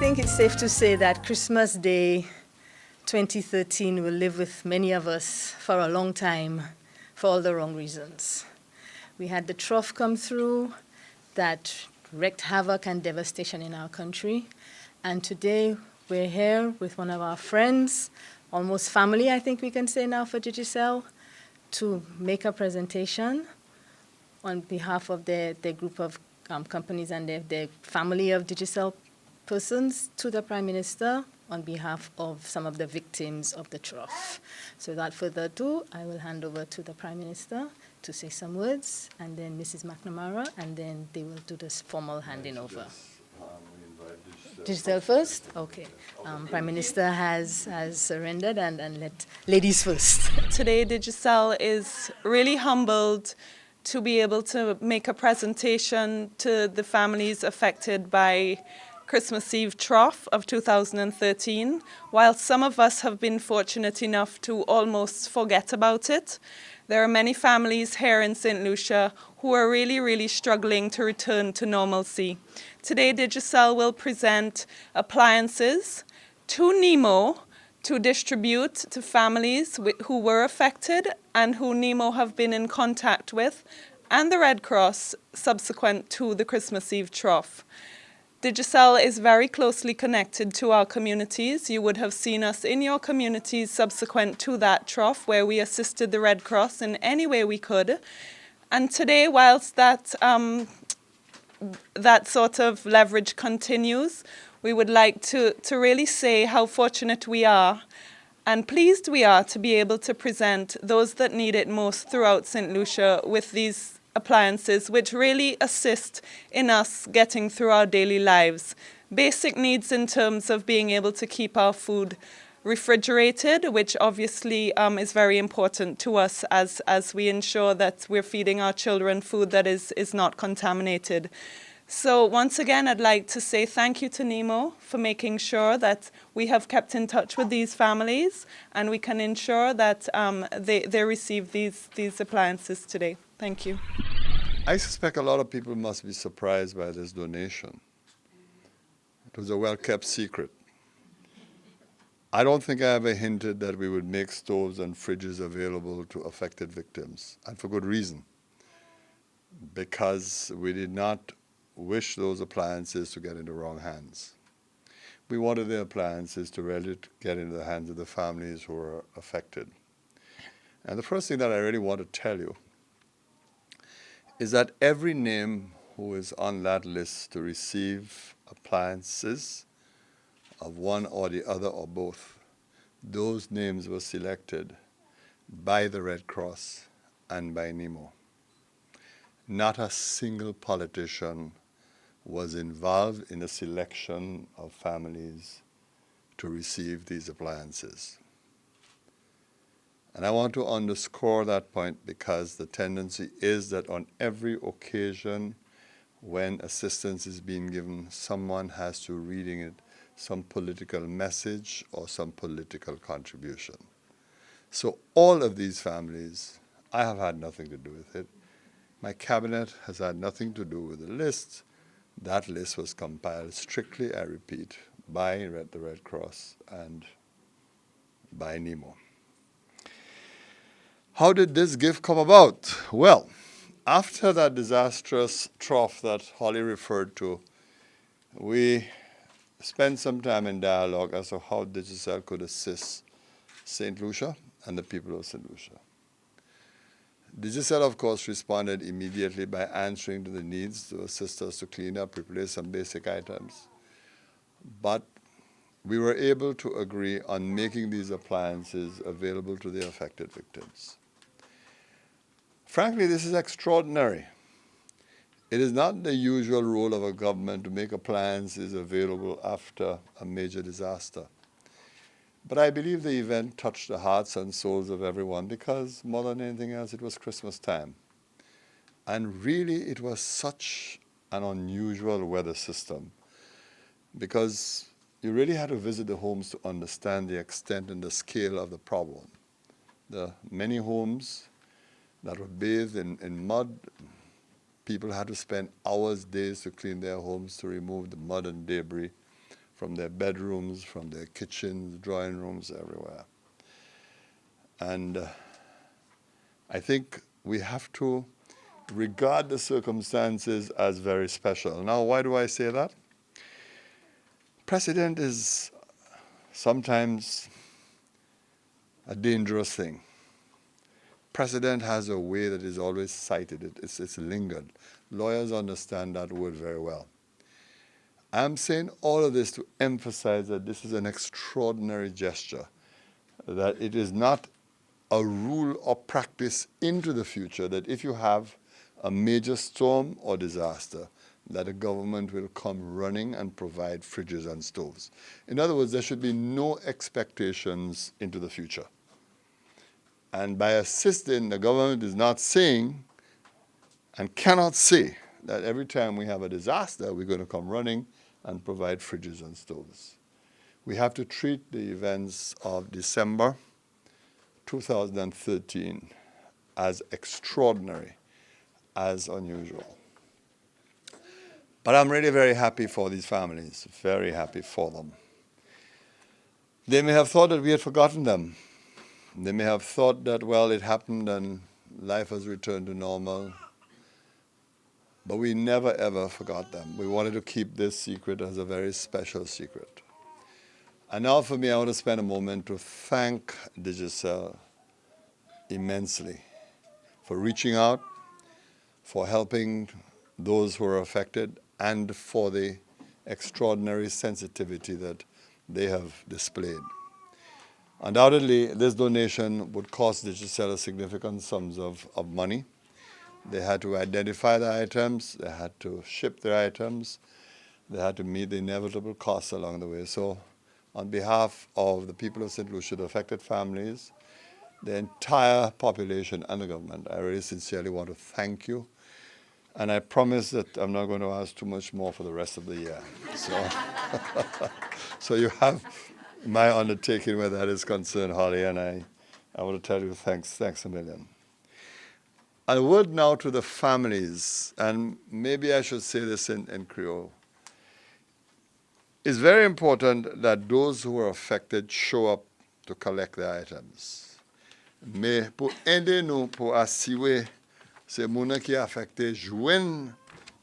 think it's safe to say that Christmas Day 2013 will live with many of us for a long time for all the wrong reasons. We had the trough come through that wreaked havoc and devastation in our country. And today we're here with one of our friends, almost family, I think we can say now for Digicel, to make a presentation on behalf of their group of companies and their family of Digicel persons to the Prime Minister on behalf of some of the victims of the trough. So without further ado, I will hand over to the Prime Minister to say some words, and then Mrs. McNamara, and then they will do this formal handing over. Digicel first? Okay. Prime Minister has surrendered, and let ladies first. Today, Digicel is really humbled to be able to make a presentation to the families affected by Christmas Eve trough of 2013. While some of us have been fortunate enough to almost forget about it, there are many families here in St. Lucia who are really, really struggling to return to normalcy. Today, Digicel will present appliances to NEMO to distribute to families who were affected and who NEMO have been in contact with, and the Red Cross subsequent to the Christmas Eve trough. Digicel is very closely connected to our communities. You would have seen us in your communities subsequent to that trough, where we assisted the Red Cross in any way we could. And today, whilst that sort of leverage continues, we would like to really say how fortunate we are and pleased we are to be able to present those that need it most throughout St. Lucia with these appliances, which really assist in us getting through our daily lives. Basic needs in terms of being able to keep our food refrigerated, which obviously is very important to us as we ensure that we're feeding our children food that is not contaminated. So once again, I'd like to say thank you to NEMO for making sure that we have kept in touch with these families and we can ensure that they receive these appliances today. Thank you. I suspect a lot of people must be surprised by this donation. It was a well-kept secret. I don't think I ever hinted that we would make stoves and fridges available to affected victims, and for good reason, because we did not wish those appliances to get into wrong hands. We wanted the appliances to really get into the hands of the families who were affected. And the first thing that I really want to tell you is that every name who is on that list to receive appliances of one or the other or both, those names were selected by the Red Cross and by NEMO. Not a single politician was involved in the selection of families to receive these appliances. And I want to underscore that point because the tendency is that on every occasion when assistance is being given, someone has to reading it some political message or some political contribution. So all of these families, I have had nothing to do with it. My cabinet has had nothing to do with the list. That list was compiled strictly, I repeat, by the Red Cross and by NEMO. How did this gift come about? Well, after that disastrous trough that Holly referred to, we spent some time in dialogue as to how Digicel could assist St. Lucia and the people of St. Lucia. Digicel, of course, responded immediately by answering to the needs to assist us to clean up, replace some basic items. But we were able to agree on making these appliances available to the affected victims. Frankly, this is extraordinary. It is not the usual role of a government to make appliances available after a major disaster. But I believe the event touched the hearts and souls of everyone because, more than anything else, it was Christmas time. And really, it was such an unusual weather system because you really had to visit the homes to understand the extent and the scale of the problem. The many homes that were bathed in mud, people had to spend hours, days to clean their homes to remove the mud and debris from their bedrooms, from their kitchens, drawing rooms, everywhere. And I think we have to regard the circumstances as very special. Now, why do I say that? Precedent is sometimes a dangerous thing. Precedent has a way that is always cited. It's lingered. Lawyers understand that word very well. I'm saying all of this to emphasize that this is an extraordinary gesture, that it is not a rule or practice into the future that if you have a major storm or disaster, that the government will come running and provide fridges and stoves. In other words, there should be no expectations into the future. And by assisting, the government is not saying and cannot say that every time we have a disaster, we're going to come running and provide fridges and stoves. We have to treat the events of December 2013 as extraordinary, as unusual. But I'm really very happy for these families, very happy for them. They may have thought that we had forgotten them. They may have thought that, well, it happened and life has returned to normal. But we never, ever forgot them. We wanted to keep this secret as a very special secret. And now for me, I want to spend a moment to thank Digicel immensely for reaching out, for helping those who are affected, and for the extraordinary sensitivity that they have displayed. Undoubtedly, this donation would cost Digicel significant sums of money. They had to identify the items, they had to ship the items, they had to meet the inevitable costs along the way. So on behalf of the people of St. Lucia, the affected families, the entire population and the government, I really sincerely want to thank you. And I promise that I'm not going to ask too much more for the rest of the year. So, so you have my undertaking where that is concerned, Holly, and I want to tell you thanks a million. A word now to the families, and maybe I should say this in Creole. It's very important that those who are affected show up to collect their items. Mais pour aider nous, pour assurer ces gens qui affectés joignent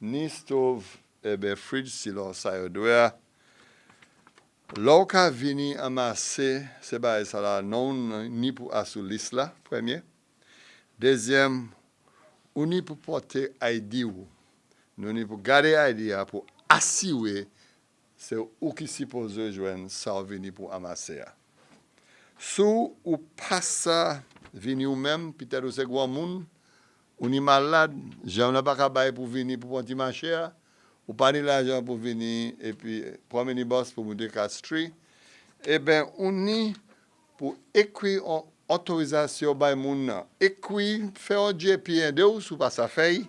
ni stove et ben fridge si l'on sa yo doit. L'on ka vini amasser c'est ba ça là non ni pour asou liste là premier. Deuxième, ou ni pour porter ID ou. Nous ni pour garder ID pour assurer c'est ou qui suppose joindre ça vini pour amasser. Sou ou passe vini ou même peut-être ou c'est grand monde ou ni malade, j'en ai pas capable pour venir pour petit marché, ou pas ni l'argent pour venir et puis pour amener boss pour monter Castries, eh ben on ni pour écrire en autorisation by moun, écrire faire un JP1 ou sous pas ça fait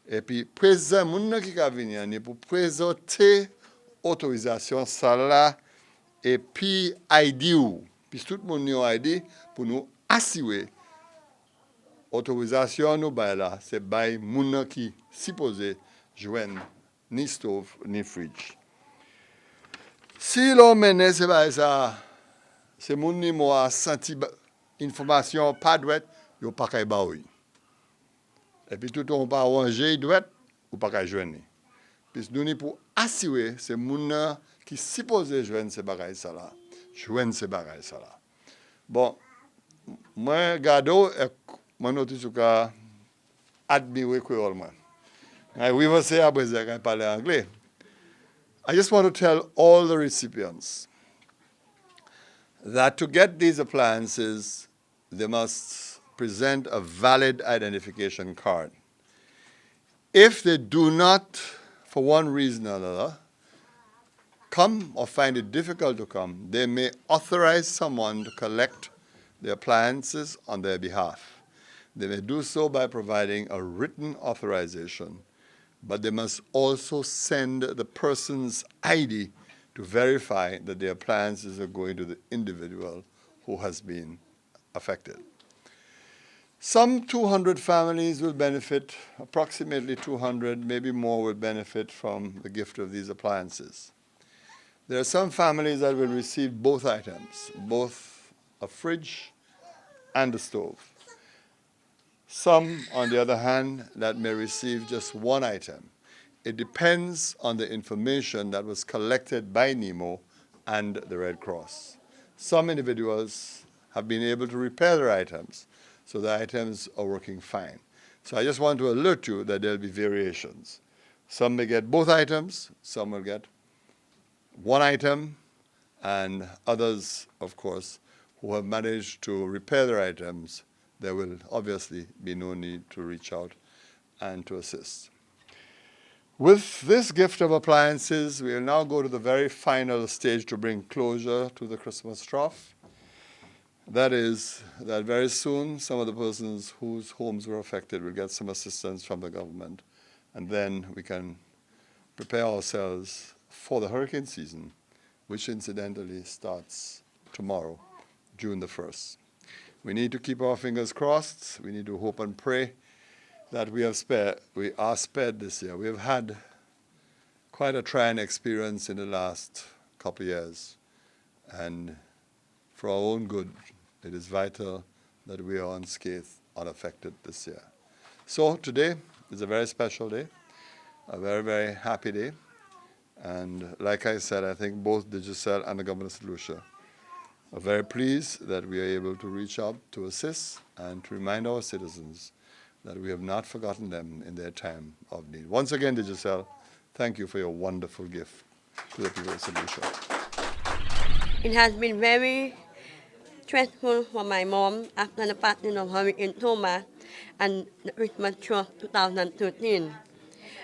et puis présent moun qui va venir ni pour présenter autorisation ça là et puis ID ou puis tout le monde a ID pour nous assurer autorisation nous bail là c'est bail moun qui supposé joindre ni stove ni fridge. Si l'on mène c'est bail ça c'est moun ni moi senti information pas douette yo pas kay ba oui. Et puis tout on pas ranger douette ou pas kay joindre. Puis nous ni pour assurer c'est moun qui supposé joindre ces bagages ça là. Joindre ces bagages ça là. Bon moi gado moi notice que admire créole moi. We will say après ça parler anglais. I just want to tell all the recipients that to get these appliances, they must present a valid identification card. If they do not, for one reason or another, come or find it difficult to come, they may authorize someone to collect the appliances on their behalf. They may do so by providing a written authorization, but they must also send the person's ID to verify that the appliances are going to the individual who has been affected. Some 200 families will benefit, approximately 200, maybe more will benefit from the gift of these appliances. There are some families that will receive both items, both a fridge and a stove. Some, on the other hand, that may receive just one item. It depends on the information that was collected by NEMO and the Red Cross. Some individuals have been able to repair their items, so the items are working fine. So I just want to alert you that there will be variations. Some may get both items, some will get one item, and others, of course, who have managed to repair their items, there will obviously be no need to reach out and to assist. With this gift of appliances, we will now go to the very final stage to bring closure to the Christmas trough. That is, that very soon some of the persons whose homes were affected will get some assistance from the government, and then we can prepare ourselves for the hurricane season, which incidentally starts tomorrow, June the 1st. We need to keep our fingers crossed. We need to hope and pray that we are spared this year. We have had quite a trying experience in the last couple of years, and for our own good, it is vital that we are unscathed, unaffected this year. So today is a very special day, a very, very happy day. And like I said, I think both Digicel and the Government of St. Lucia are very pleased that we are able to reach out to assist and to remind our citizens that we have not forgotten them in their time of need. Once again, Digicel, thank you for your wonderful gift to the people of St. Lucia. It has been very stressful for my mom after the passing of Hurricane Thomas and the Christmas of 2013.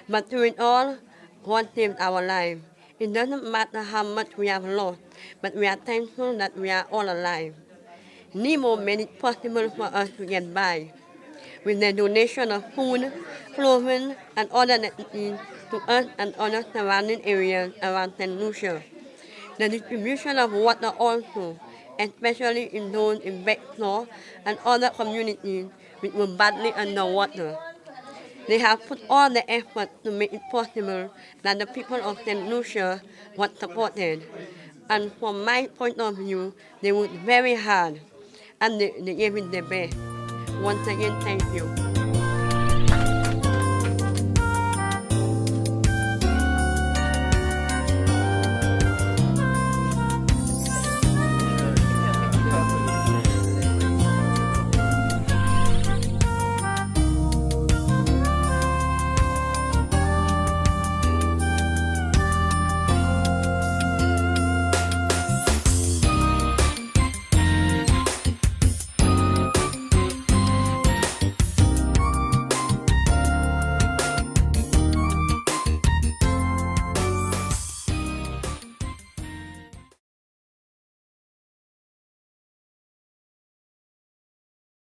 But through it all, God saved our life. It doesn't matter how much we have lost, but we are thankful that we are all alive. NEMO made it possible for us to get by with the donation of food, clothing, and other necessities to us and other surrounding areas around St. Lucia. The distribution of water also, especially in those in Bextor and other communities which were badly underwater. They have put all the effort to make it possible that the people of St. Lucia were supported. And from my point of view, they worked very hard and they gave it their best. Once again, thank you.